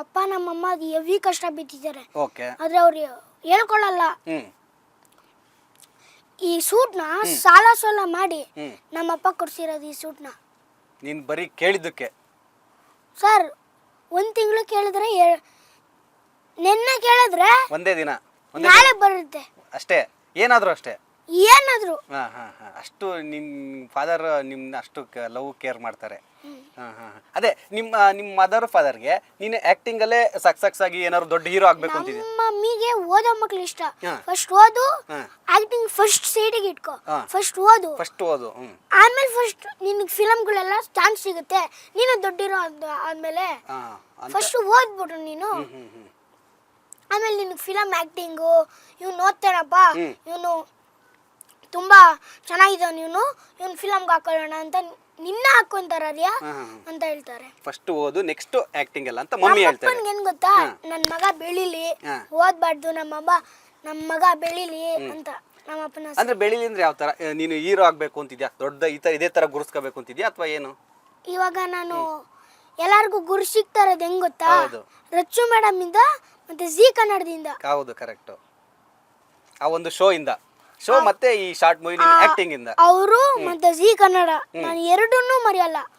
ಅಪ್ಪ ನಮ್ಮಮ್ಮ ಅದು ಹೆವಿ ಕಷ್ಟ ಬಿದ್ದಿದ್ದಾರೆ. ಓಕೆ. ಆದ್ರೆ ಅವ್ರು ಹೇಳ್ಕೊಳ್ಳಲ್ಲ. ಹ್ಮ್. ಈ ಸೂಟ್ನ ಸಾಲ ಮಾಡಿ ನಮ್ಮಪ್ಪ ಕೊಡ್ಸಿರೋದು ಈ ಸೂಟ್ನ. ನೀನ್ ಬರೀ ಕೇಳಿದ್ದಕ್ಕೆ ಸರ್ 1 ತಿಂಗಳು ಕೇಳಿದ್ರೆ ನೆನ್ನೆ ಕೇಳಿದ್ರೆ ಒಂದೇ ದಿನ ನಾಳೆ ಬರುತ್ತೆ ಅಷ್ಟೇ, ಏನಾದ್ರು ಅಷ್ಟೇ, ಏನಾದ್ರು. ಅಷ್ಟು ನಿಮ್ ಫಾದರ್ ನಿಮ್ನ ಅಷ್ಟು ಲವ್ ಕೇರ್ ಮಾಡ್ತಾರೆ. ಅದೇ ನಿಮ್ಮ ಮದರ್ ಫಾದರ್ಗೆ ನೀನು ಆಕ್ಟಿಂಗ್ ಅಲ್ಲೇ ಸಕ್ಸಸ್ ಆಗಿ ಏನಾದ್ರು ದೊಡ್ಡ ಹೀರೋ ಆಗ್ಬೇಕು ಅಂತಿದ್ದೆ. ನಮ್ಮ ಮಮ್ಮಿಗೆ ಓದೋ ಮಕ್ಳು ಇಷ್ಟ. ಫಸ್ಟ್ ಓದು, ಆಕ್ಟಿಂಗ್ ಫಸ್ಟ್ ಸೈಡಿಗೆ ಇಟ್ಕೋ. ಫಸ್ಟ್ ಓದು ಆಮೇಲೆ ಫಸ್ಟ್ ನಿನಗೆ ಫಿಲಮ್ಗಳೆಲ್ಲ ಚಾನ್ಸ್ ಸಿಗುತ್ತೆ. ನೀನು ದೊಡ್ಡ ಹೀರೋ ಆದ್ಮೇಲೆ ಫಸ್ಟ್ ಓದ್ಬಿಟ್ರು ನೀನು. ಆಮೇಲೆ ನಿನಗೆ ಫಿಲಮ್ ಆಕ್ಟಿಂಗು ಇವ್ನು ಓದ್ತಾನಪ್ಪ, ಇವನು ತುಂಬಾ ಚೆನ್ನಾಗಿದ್ದಾನೆ, ಇವನು ಫಿಲಮ್ಗೆ ಹಾಕೊಳ್ಳೋಣ ಅಂತ ನಿನ್ನ ಹಾಕೊಂತಾರ್ಯಾ ಅಂತ ಹೇಳ್ತಾರೆ. ಫಸ್ಟ್ ಓದು ನೆಕ್ಸ್ಟ್ ಆಕ್ಟಿಂಗ್ ಎಲ್ಲ ಅಂತ ಮಮ್ಮಿ ಹೇಳ್ತಾರೆ. ಏನ್ ಗೊತ್ತಾ, ನನ್ನ ಮಗ ಬೆಳಿಲಿ, ಓದ್ಬಾರ್ದು, ನಮ್ಮ ಮಗ ಬೆಳಿಲಿ ಅಂತ ನಮ್ಮಪ್ಪನ. ಅಂದ್ರೆ ಬೆಳಿಲಿ ಅಂದ್ರೆ ಯಾವ ತರ? ನೀನು ಹೀರೋ ಆಗ್ಬೇಕು ಅಂತಿದ್ಯಾ, ದೊಡ್ಡ ಇದೇ ತರ ಗುರುಸ್ಕೋಬೇಕು ಅಂತಿದ್ಯಾ ಅಥವಾ ಏನು? ಇವಾಗ ನಾನು ಎಲ್ಲಾರ್ಗು ಗುರು ಸಿಗ್ತಾ ಇರೋದು ಹೆಂಗ್ ಗೊತ್ತಾ, ರಚ್ಚು ಮೇಡಮ್ ಇಂದ ಮತ್ತೆ ಜಿ ಕನ್ನಡದಿಂದ. ಹೌದು, ಕರೆಕ್ಟ್. ಆ ಒಂದು ಶೋ ಮತ್ತೆ ಈ ಶಾರ್ಟ್ ಮೂವಿ ಆಕ್ಟಿಂಗ್ ಇಂದ ಅವರು ಮತ್ತೆ ಜಿ ಕನ್ನಡ, ನಾನು ಎರಡನ್ನೂ ಮರೆಯಲ್ಲ.